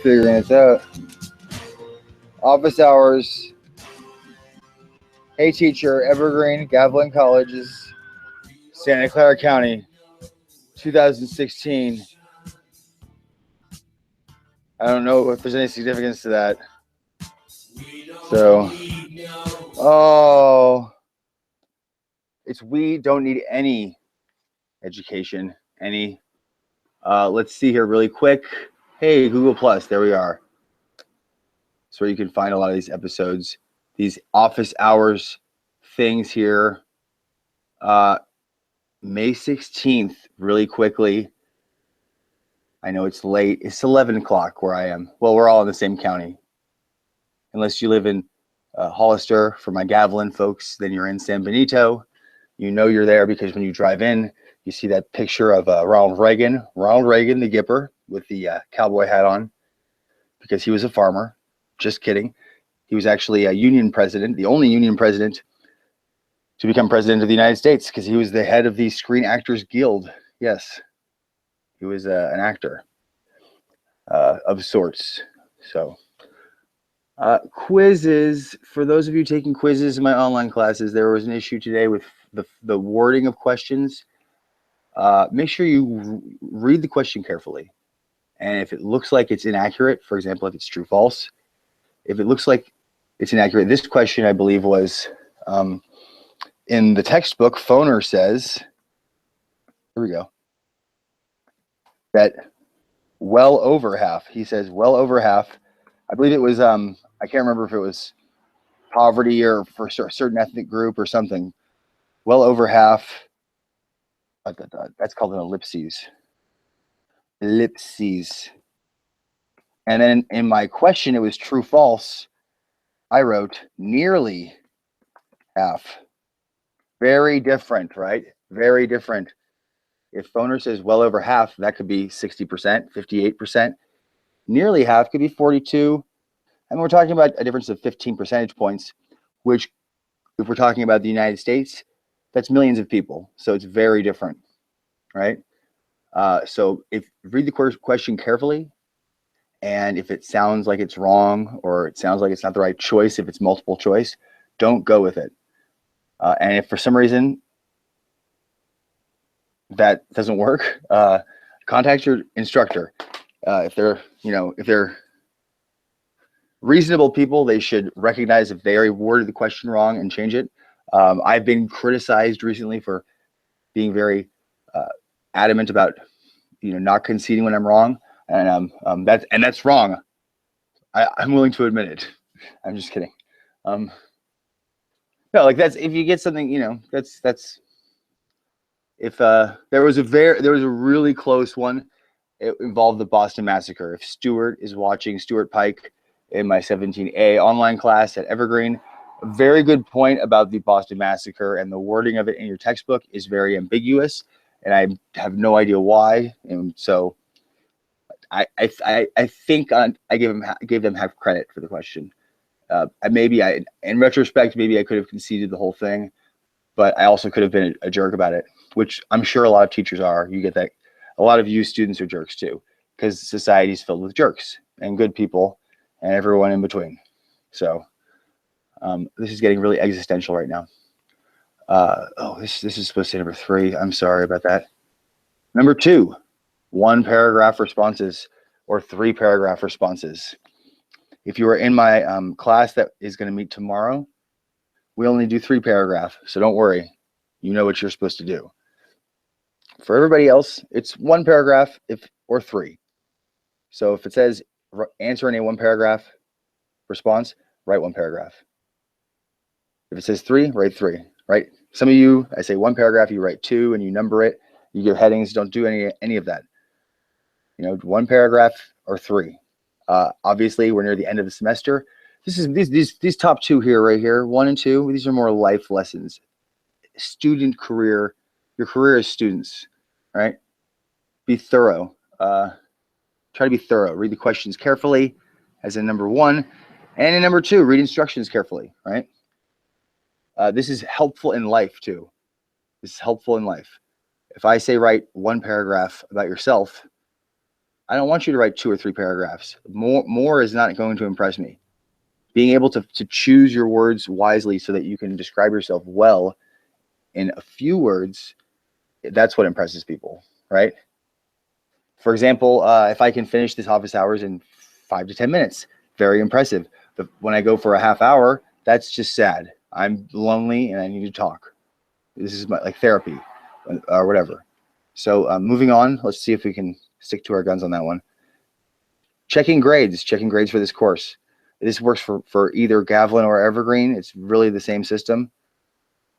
Figuring this out. Office hours. Hey teacher, Evergreen, Gavilan Colleges, Santa Clara County, 2016. I don't know if there's any significance to that. So, oh, it's we don't need any education, any. Let's see here really quick. Hey, Google Plus, there we are. That's where you can find a lot of these episodes, these office hours things here. May 16th, really quickly. I know it's late. It's 11 o'clock where I am. Well, we're all in the same county. Unless you live in Hollister, for my Gavilan folks, then you're in San Benito. You know you're there because when you drive in, you see that picture of Ronald Reagan, the Gipper, with the cowboy hat on, because he was a farmer. Just kidding. He was actually a union president, the only union president to become president of the United States, because he was the head of the Screen Actors Guild. Yes, he was an actor of sorts. So quizzes, for those of you taking quizzes in my online classes, there was an issue today with the wording of questions. Make sure you read the question carefully. And if it looks like it's inaccurate, for example, if it's true, false, if it looks like it's inaccurate, this question, I believe, was in the textbook. Phoner says, here we go, that well over half, he says well over half, I believe it was, I can't remember if it was poverty or for a certain ethnic group or something, well over half, that's called an ellipses. And then in my question, it was true, false. I wrote nearly half. Very different, right? Very different. If Phoner says well over half, that could be 60%, 58%. Nearly half could be 42. And we're talking about a difference of 15 percentage points, which, if we're talking about the United States, that's millions of people. So it's very different, right? So if read the question carefully, and if it sounds like it's wrong, or it sounds like it's not the right choice, if it's multiple choice, don't go with it. And if for some reason that doesn't work, contact your instructor. If they're reasonable people, they should recognize if they already worded the question wrong and change it. I've been criticized recently for being very adamant about not conceding when I'm wrong, and that's wrong. I'm willing to admit it. I'm just kidding. No, like, that's if you get something, that's if there was a really close one. It involved the Boston Massacre. If Stuart is watching, Stuart Pike, in my 17A online class at Evergreen, a very good point about the Boston Massacre, and the wording of it in your textbook is very ambiguous, and I have no idea why. And so I think I gave them half credit for the question. In retrospect, maybe I could have conceded the whole thing, but I also could have been a jerk about it, which I'm sure a lot of teachers are. You get that. A lot of you students are jerks too, because society is filled with jerks and good people and everyone in between. So this is getting really existential right now. This is supposed to be number 3. I'm sorry about that. Number 2, 1 paragraph responses or 3 paragraph responses. If you are in my class that is going to meet tomorrow, we only do 3 paragraph. So don't worry. You know what you're supposed to do. For everybody else, it's 1 paragraph or 3. So if it says answer in a 1 paragraph response, write 1 paragraph. If it says 3, write 3, right? Some of you, I say 1 paragraph, you write 2 and you number it. You give headings. Don't do any of that. 1 paragraph or 3. Obviously, we're near the end of the semester. These top 2 here, right here, 1 and 2. These are more life lessons. Student career. Your career as students, right? Be thorough. Try to be thorough. Read the questions carefully, as in number 1. And in number 2, read instructions carefully, right? This is helpful in life, too. This is helpful in life. If I say write 1 paragraph about yourself, I don't want you to write 2 or 3 paragraphs. More is not going to impress me. Being able to choose your words wisely so that you can describe yourself well in a few words, that's what impresses people, right? For example, if I can finish this office hours in 5 to 10 minutes, very impressive. But when I go for a half hour, that's just sad. I'm lonely and I need to talk. This is like therapy or whatever. So moving on, let's see if we can stick to our guns on that one. Checking grades for this course. This works for either Gavilan or Evergreen. It's really the same system.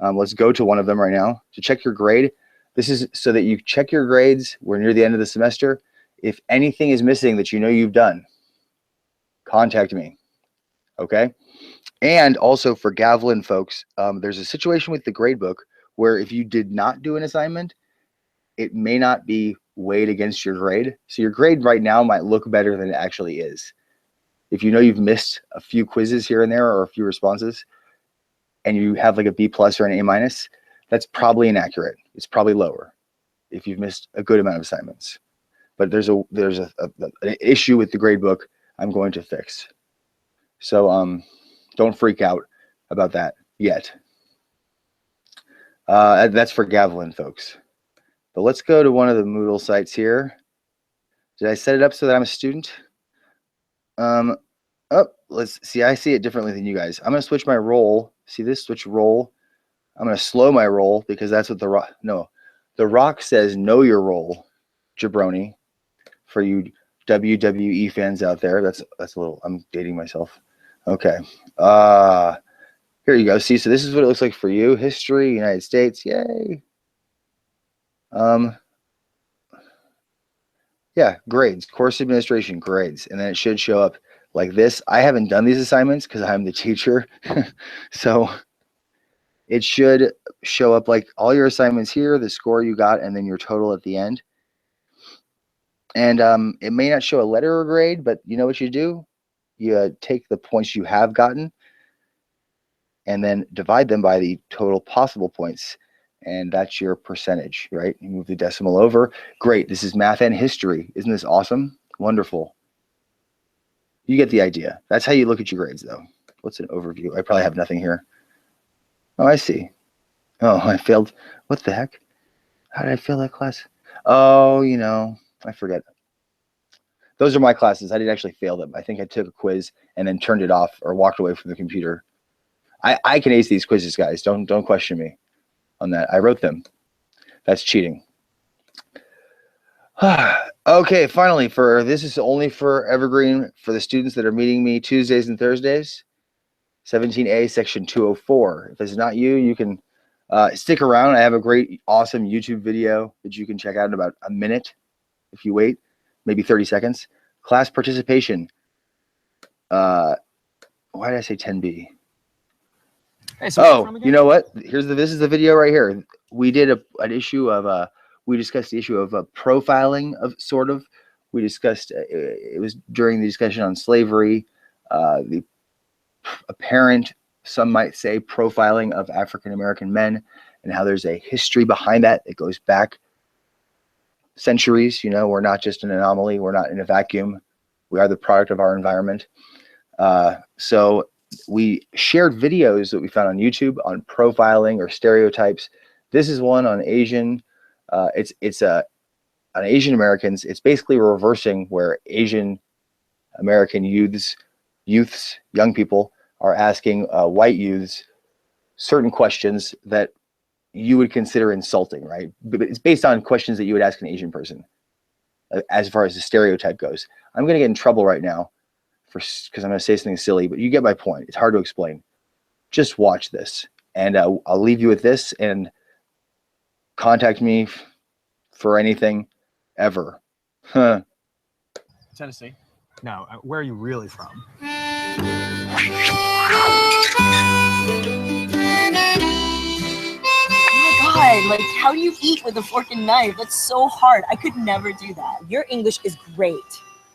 Let's go to one of them right now. To check your grade, this is so that you check your grades. We're near the end of the semester. If anything is missing that you know you've done, contact me, okay? And also for Gavilan folks, there's a situation with the gradebook where if you did not do an assignment, it may not be weighed against your grade. So your grade right now might look better than it actually is. If you know you've missed a few quizzes here and there or a few responses and you have like a B+ or an A-, that's probably inaccurate. It's probably lower if you've missed a good amount of assignments. But there's an issue with the gradebook I'm going to fix. So don't freak out about that yet. That's for Gavilan folks. But let's go to one of the Moodle sites here. Did I set it up so that I'm a student? Let's see. I see it differently than you guys. I'm going to switch my role. See this? Switch role. I'm going to slow my roll because that's what the rock. No, the rock says know your role, jabroni. For you WWE fans out there, that's a little. I'm dating myself. Okay. Here you go. See, so this is what it looks like for you. History, United States. Yay. Yeah, grades, course administration, grades, and then it should show up like this. I haven't done these assignments because I'm the teacher, so it should show up like all your assignments here, the score you got, and then your total at the end. And it may not show a letter or grade, but you know what you do? You take the points you have gotten and then divide them by the total possible points. And that's your percentage, right? You move the decimal over. Great. This is math and history. Isn't this awesome? Wonderful. You get the idea. That's how you look at your grades, though. What's an overview? I probably have nothing here. Oh, I see. Oh, I failed. What the heck? How did I fail that class? Oh, you know, I forget. Those are my classes. I didn't actually fail them. I think I took a quiz and then turned it off or walked away from the computer. I can ace these quizzes, guys. Don't question me on that. I wrote them. That's cheating. Okay, finally, this is only for Evergreen for the students that are meeting me Tuesdays and Thursdays. 17A, section 204. If it's not you, you can stick around. I have a great, awesome YouTube video that you can check out in about a minute if you wait, maybe 30 seconds. Class participation. Why did I say 10B? Hey, so you know what? This is the video right here. We did an issue of we discussed the issue of profiling of sort of. We discussed it was during the discussion on slavery, the apparent, some might say, profiling of African American men and how there's a history behind that. It goes back centuries. You know, we're not just an anomaly. We're not in a vacuum. We are the product of our environment. So we shared videos that we found on YouTube on profiling or stereotypes. This is one on Asian. It's on Asian Americans. It's basically reversing where Asian American youths, young people are asking white youths certain questions that you would consider insulting, right? But it's based on questions that you would ask an Asian person as far as the stereotype goes. I'm going to get in trouble right now because I'm going to say something silly, but you get my point. It's hard to explain. Just watch this, and I'll leave you with this, and contact me for anything ever. Tennessee. No, where are you really from? God, like, how do you eat with a fork and knife? That's so hard. I could never do that. Your English is great.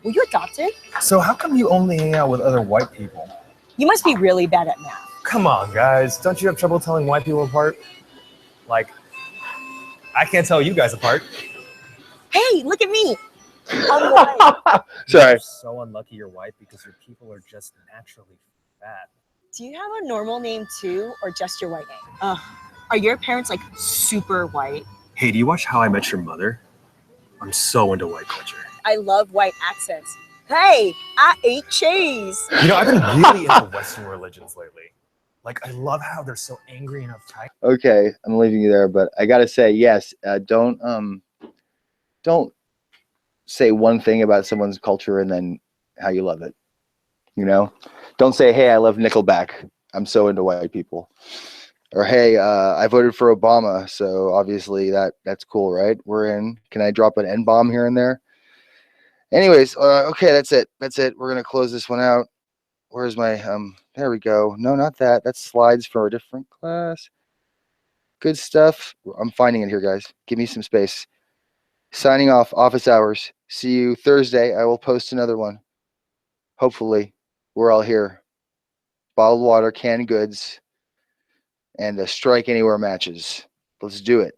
Were you adopted? So how come you only hang out with other white people? You must be really bad at math. Come on, guys. Don't you have trouble telling white people apart? Like, I can't tell you guys apart. Hey, look at me. I'm white. Sorry. You're so unlucky you're white because your people are just naturally fat. Do you have a normal name too, or just your white name? Are your parents like super white? Hey, do you watch How I Met Your Mother? I'm so into white culture. I love white accents. Hey, I ate cheese. You know, I've been really into Western religions lately. Like, I love how they're so angry and uptight. Okay, I'm leaving you there, but I gotta say, yes, don't say one thing about someone's culture and then how you love it. You know, don't say, "Hey, I love Nickelback. I'm so into white people," or "Hey, I voted for Obama, so obviously that's cool, right? We're in. Can I drop an N bomb here and there?" Anyways, okay, that's it. That's it. We're gonna close this one out. Where's my There we go. No, not that. That's slides for a different class. Good stuff. I'm finding it here, guys. Give me some space. Signing off. Office hours. See you Thursday. I will post another one. Hopefully, we're all here. Bottled water, canned goods, and strike anywhere matches. Let's do it.